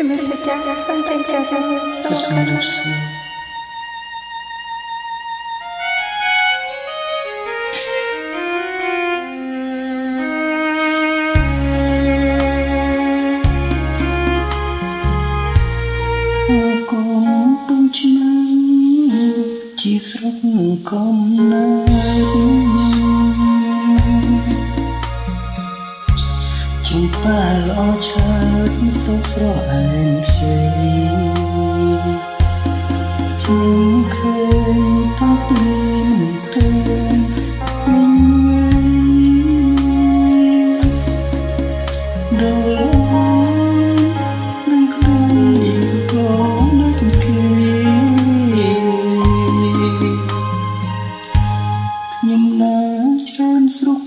ជំរាបសួរចាស់សូមចេញចាស់សូមអរគុណកុំពុំឆ្នាំជាស្រុកកំណើតចំប៉ាល្អឆើតស្រស់ស្រស់ឯងខ្ចីខ្ញុំឃើញតបមានទៅវិញដល់នឹងក្ដីក៏នឹកខ្ញុំណាច្រើនស្រុក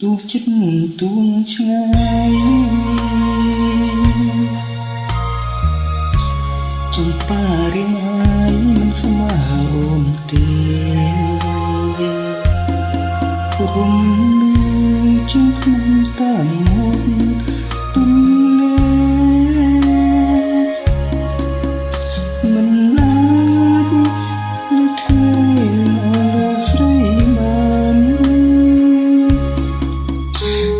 ទូចិត្តទូឆ្ងាយចំប៉ារៀងហើយមិនស្មើអូនទេរុំនឹងជើងភ្នំតាមមុខទុំមិនអាចលើធ្វើអរស្រីបាន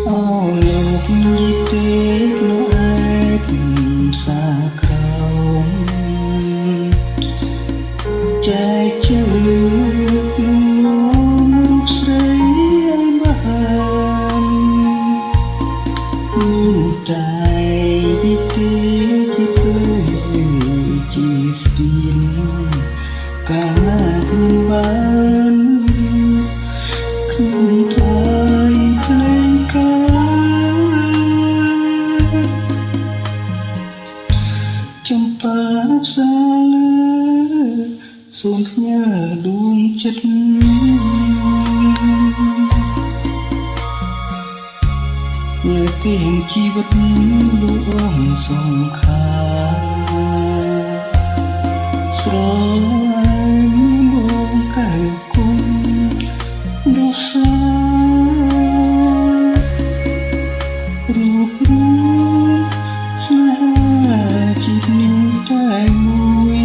អោលោកនិយាយទេនៅឯសាក្រោមចែកជើងលោកស្រីឲ្យបានមានតែទេជាធ្វើជាស្ពានកាលណាខ្ញុំបានខ្ញុំថ្លៃភ្លេងការចំប៉ាផ្សាលើសូមផ្ញើដួងចិត្តញើទាំងជីវិតលោកអងសង្ខារស្រែងមកកែគុំដ៏សារូបរូបស្នេហាជីវិតនេះតែមួយ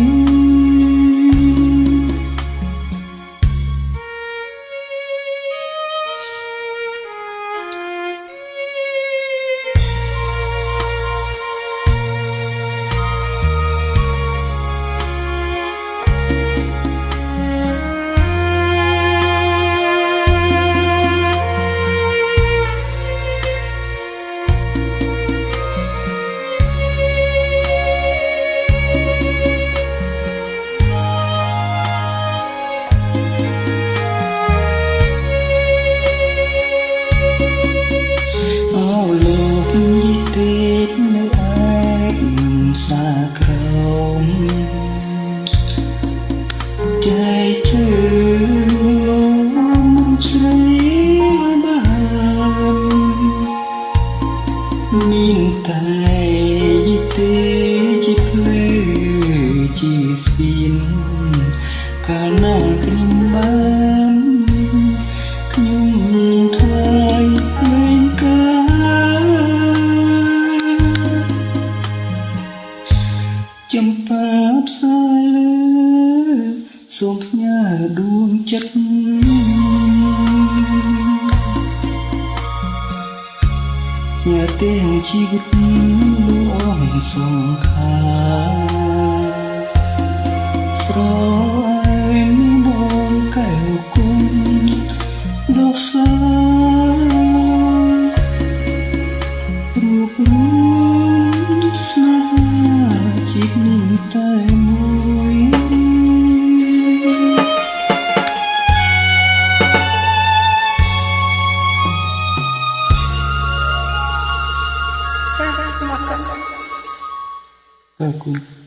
ចែកជើងលោកស្រីបានមានតែទេជាភ្លើជាស្ពានកាលណាខ្ញុំបានខ្ញុំថ្លៃភ្លេងការចំប៉ាផ្សាលើសូមផ្ញើដួងចិត្តញើទាំងជីវិតលោកអងសង្ខារស្រែងមកកែវគុំដ៏សារូបរូបស្នេហាជីវិតនេះតែមួយចាស់សូមអរគុណ អរគុណ